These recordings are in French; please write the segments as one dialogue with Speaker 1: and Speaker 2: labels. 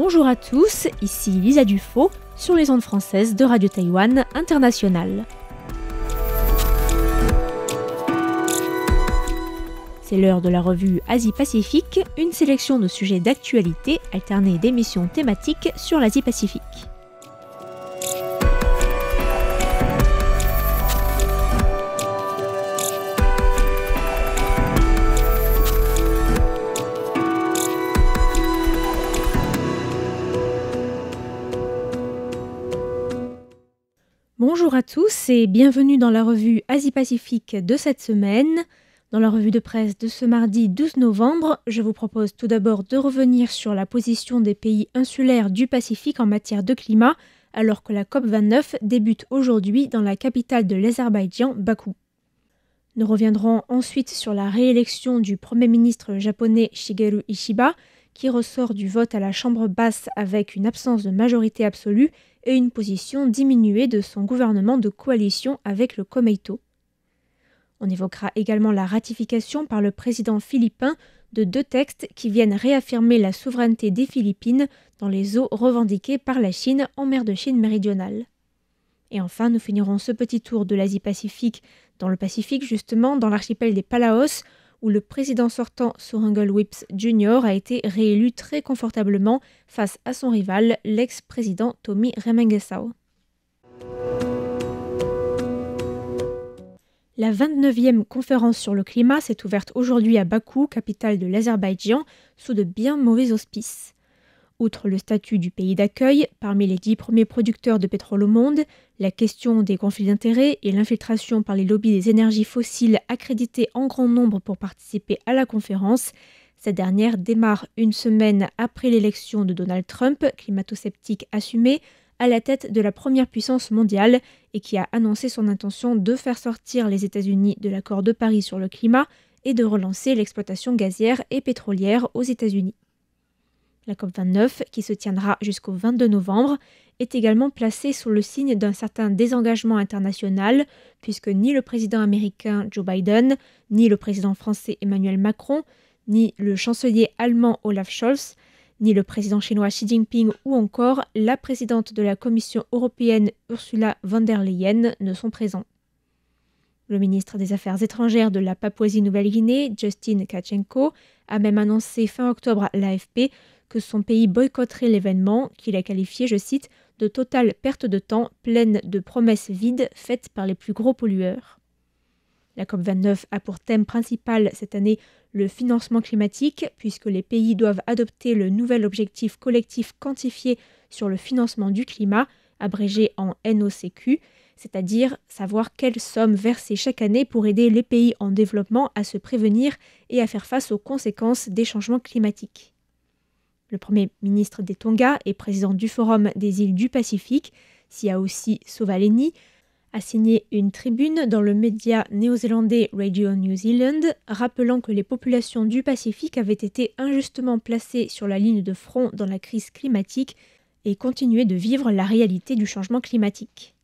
Speaker 1: Bonjour à tous, ici Lisa Dufaux sur les ondes françaises de Radio Taïwan International. C'est l'heure de la revue Asie-Pacifique, une sélection de sujets d'actualité alternée d'émissions thématiques sur l'Asie-Pacifique. Bonjour à tous et bienvenue dans la revue Asie-Pacifique de cette semaine. Dans la revue de presse de ce mardi 12 novembre, je vous propose tout d'abord de revenir sur la position des pays insulaires du Pacifique en matière de climat, alors que la COP29 débute aujourd'hui dans la capitale de l'Azerbaïdjan, Bakou. Nous reviendrons ensuite sur la réélection du Premier ministre japonais Shigeru Ishiba, qui ressort du vote à la Chambre basse avec une absence de majorité absolue et une position diminuée de son gouvernement de coalition avec le Komeito. On évoquera également la ratification par le président philippin de 2 textes qui viennent réaffirmer la souveraineté des Philippines dans les eaux revendiquées par la Chine en mer de Chine méridionale. Et enfin, nous finirons ce petit tour de l'Asie-Pacifique dans le Pacifique, justement dans l'archipel des Palaos, où le président sortant Surangul Whipps Jr. a été réélu très confortablement face à son rival, l'ex-président Tommy Remengesau. La 29e conférence sur le climat s'est ouverte aujourd'hui à Bakou, capitale de l'Azerbaïdjan, sous de bien mauvais auspices. Outre le statut du pays d'accueil, parmi les 10 premiers producteurs de pétrole au monde, la question des conflits d'intérêts et l'infiltration par les lobbies des énergies fossiles accrédités en grand nombre pour participer à la conférence, cette dernière démarre une semaine après l'élection de Donald Trump, climato-sceptique assumé, à la tête de la première puissance mondiale et qui a annoncé son intention de faire sortir les États-Unis de l'accord de Paris sur le climat et de relancer l'exploitation gazière et pétrolière aux États-Unis. La COP29, qui se tiendra jusqu'au 22 novembre, est également placée sous le signe d'un certain désengagement international, puisque ni le président américain Joe Biden, ni le président français Emmanuel Macron, ni le chancelier allemand Olaf Scholz, ni le président chinois Xi Jinping ou encore la présidente de la Commission européenne Ursula von der Leyen ne sont présents. Le ministre des Affaires étrangères de la Papouasie-Nouvelle-Guinée, Justin Kachenko, a même annoncé fin octobre à l'AFP que son pays boycotterait l'événement, qu'il a qualifié, je cite, de totale perte de temps, pleine de promesses vides faites par les plus gros pollueurs. La COP29 a pour thème principal cette année le financement climatique, puisque les pays doivent adopter le nouvel objectif collectif quantifié sur le financement du climat, abrégé en NOCQ, c'est-à-dire savoir quelles sommes versées chaque année pour aider les pays en développement à se prévenir et à faire face aux conséquences des changements climatiques. Le Premier ministre des Tonga et président du Forum des îles du Pacifique, Siaosi Sovaleni, a signé une tribune dans le média néo-zélandais Radio New Zealand, rappelant que les populations du Pacifique avaient été injustement placées sur la ligne de front dans la crise climatique et continuaient de vivre la réalité du changement climatique.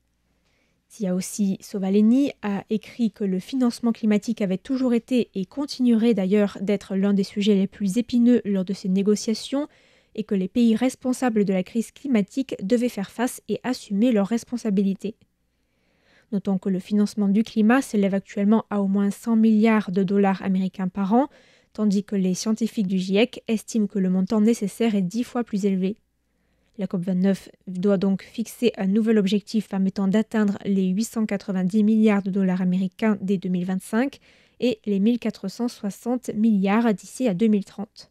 Speaker 1: Siaosi Sovaleni a écrit que le financement climatique avait toujours été et continuerait d'ailleurs d'être l'un des sujets les plus épineux lors de ces négociations et que les pays responsables de la crise climatique devaient faire face et assumer leurs responsabilités. Notons que le financement du climat s'élève actuellement à au moins 100 milliards de dollars américains par an, tandis que les scientifiques du GIEC estiment que le montant nécessaire est 10 fois plus élevé. La COP29 doit donc fixer un nouvel objectif permettant d'atteindre les 890 milliards de dollars américains dès 2025 et les 1460 milliards d'ici à 2030.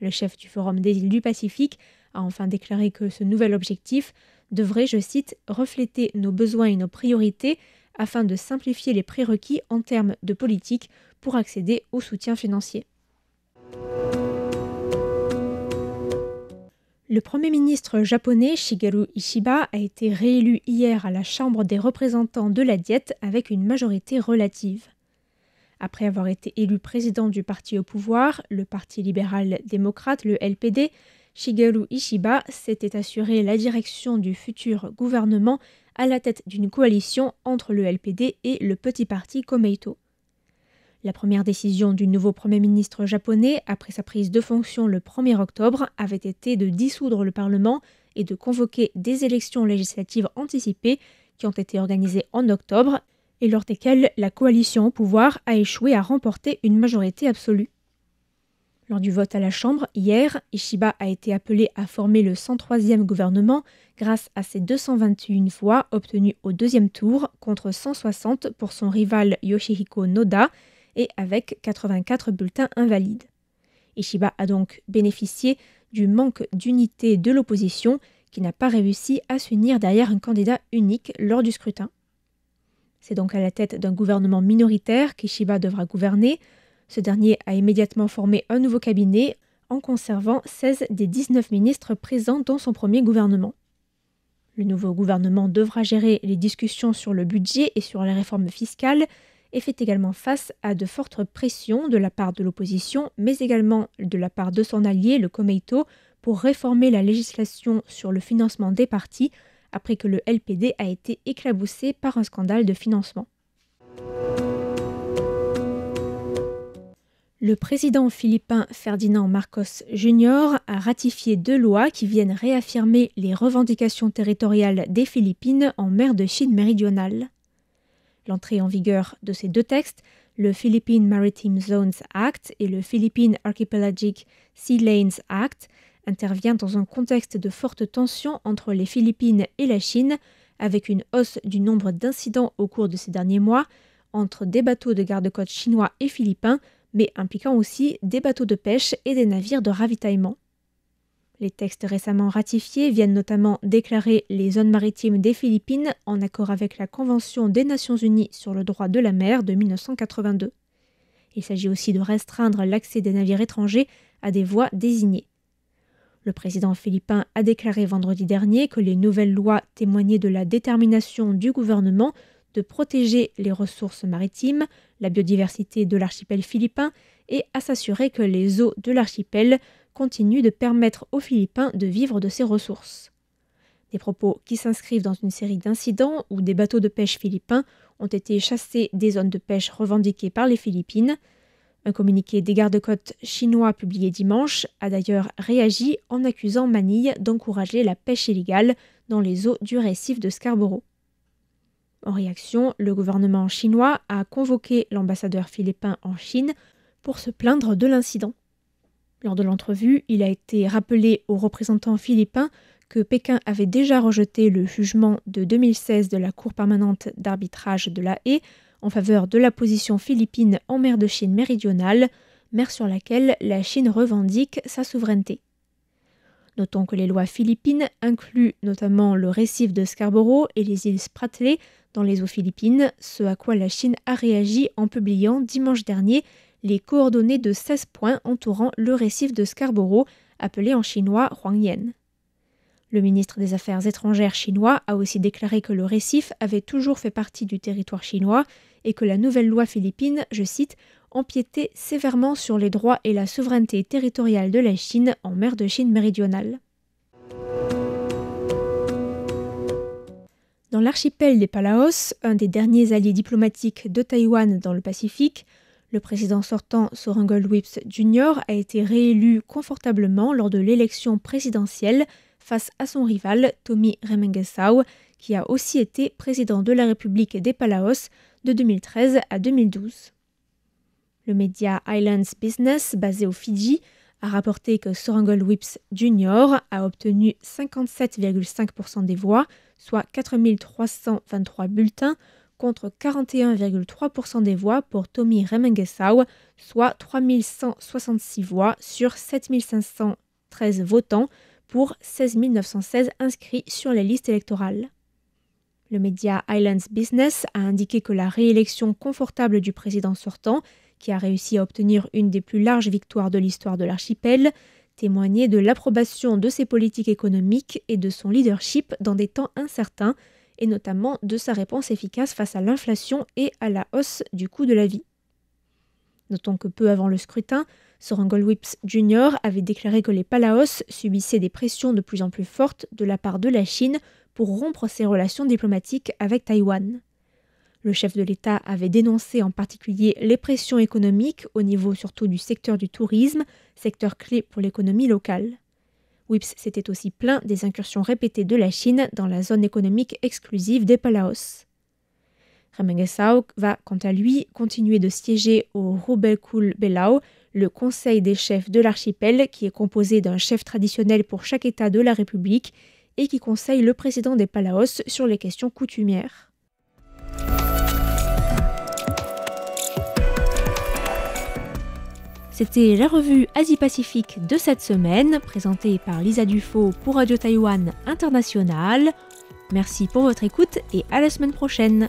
Speaker 1: Le chef du Forum des îles du Pacifique a enfin déclaré que ce nouvel objectif devrait, je cite, « refléter nos besoins et nos priorités afin de simplifier les prérequis en termes de politique pour accéder au soutien financier ». Le Premier ministre japonais Shigeru Ishiba a été réélu hier à la Chambre des représentants de la Diète avec une majorité relative. Après avoir été élu président du parti au pouvoir, le Parti libéral-démocrate, le LPD, Shigeru Ishiba s'était assuré la direction du futur gouvernement à la tête d'une coalition entre le LPD et le petit parti Komeito. La première décision du nouveau Premier ministre japonais, après sa prise de fonction le 1er octobre, avait été de dissoudre le Parlement et de convoquer des élections législatives anticipées qui ont été organisées en octobre et lors desquelles la coalition au pouvoir a échoué à remporter une majorité absolue. Lors du vote à la Chambre, hier, Ishiba a été appelé à former le 103e gouvernement grâce à ses 221 voix obtenues au deuxième tour contre 160 pour son rival Yoshihiko Noda et avec 84 bulletins invalides. Ishiba a donc bénéficié du manque d'unité de l'opposition qui n'a pas réussi à s'unir derrière un candidat unique lors du scrutin. C'est donc à la tête d'un gouvernement minoritaire qu'Ishiba devra gouverner. Ce dernier a immédiatement formé un nouveau cabinet en conservant 16 des 19 ministres présents dans son premier gouvernement. Le nouveau gouvernement devra gérer les discussions sur le budget et sur les réformes fiscales et fait également face à de fortes pressions de la part de l'opposition, mais également de la part de son allié, le Komeito, pour réformer la législation sur le financement des partis après que le LPD a été éclaboussé par un scandale de financement. Le président philippin Ferdinand Marcos Jr. a ratifié 2 lois qui viennent réaffirmer les revendications territoriales des Philippines en mer de Chine méridionale. L'entrée en vigueur de ces 2 textes, le Philippine Maritime Zones Act et le Philippine Archipelagic Sea Lanes Act, intervient dans un contexte de forte tension entre les Philippines et la Chine, avec une hausse du nombre d'incidents au cours de ces derniers mois entre des bateaux de garde-côte chinois et philippins, mais impliquant aussi des bateaux de pêche et des navires de ravitaillement. Les textes récemment ratifiés viennent notamment déclarer les zones maritimes des Philippines en accord avec la Convention des Nations Unies sur le droit de la mer de 1982. Il s'agit aussi de restreindre l'accès des navires étrangers à des voies désignées. Le président philippin a déclaré vendredi dernier que les nouvelles lois témoignaient de la détermination du gouvernement de protéger les ressources maritimes, la biodiversité de l'archipel philippin et à s'assurer que les eaux de l'archipel continuent de permettre aux Philippins de vivre de ces ressources. Des propos qui s'inscrivent dans une série d'incidents où des bateaux de pêche philippins ont été chassés des zones de pêche revendiquées par les Philippines. Un communiqué des gardes-côtes chinois publié dimanche a d'ailleurs réagi en accusant Manille d'encourager la pêche illégale dans les eaux du récif de Scarborough. En réaction, le gouvernement chinois a convoqué l'ambassadeur philippin en Chine pour se plaindre de l'incident. Lors de l'entrevue, il a été rappelé aux représentants philippins que Pékin avait déjà rejeté le jugement de 2016 de la Cour permanente d'arbitrage de La Haye en faveur de la position philippine en mer de Chine méridionale, mer sur laquelle la Chine revendique sa souveraineté. Notons que les lois philippines incluent notamment le récif de Scarborough et les îles Spratly dans les eaux philippines, ce à quoi la Chine a réagi en publiant dimanche dernier les coordonnées de 16 points entourant le récif de Scarborough, appelé en chinois Huangyan. Le ministre des Affaires étrangères chinois a aussi déclaré que le récif avait toujours fait partie du territoire chinois et que la nouvelle loi philippine, je cite, empiétait sévèrement sur les droits et la souveraineté territoriale de la Chine en mer de Chine méridionale. Dans l'archipel des Palaos, un des derniers alliés diplomatiques de Taïwan dans le Pacifique, le président sortant Tsorongol Whipps Jr. a été réélu confortablement lors de l'élection présidentielle face à son rival Tommy Remengesau, qui a aussi été président de la République des Palaos de 2013 à 2012. Le média Islands Business, basé aux Fidji, a rapporté que Tsorongol Whipps Jr. a obtenu 57,5% des voix, soit 4 323 bulletins, contre 41,3% des voix pour Tommy Remengesau, soit 3 166 voix sur 7 513 votants pour 16 916 inscrits sur la liste électorale. Le média Islands Business a indiqué que la réélection confortable du président sortant, qui a réussi à obtenir une des plus larges victoires de l'histoire de l'archipel, témoignait de l'approbation de ses politiques économiques et de son leadership dans des temps incertains, et notamment de sa réponse efficace face à l'inflation et à la hausse du coût de la vie. Notons que peu avant le scrutin, Tsorongol Whipps Jr. avait déclaré que les Palaos subissaient des pressions de plus en plus fortes de la part de la Chine pour rompre ses relations diplomatiques avec Taïwan. Le chef de l'État avait dénoncé en particulier les pressions économiques au niveau surtout du secteur du tourisme, secteur clé pour l'économie locale. Wips s'était aussi plaint des incursions répétées de la Chine dans la zone économique exclusive des Palaos. Ramengesau va, quant à lui, continuer de siéger au Rubelkul Belau, le conseil des chefs de l'archipel, qui est composé d'un chef traditionnel pour chaque État de la République et qui conseille le président des Palaos sur les questions coutumières. C'était la revue Asie-Pacifique de cette semaine, présentée par Lisa Dufaux pour Radio Taïwan International. Merci pour votre écoute et à la semaine prochaine.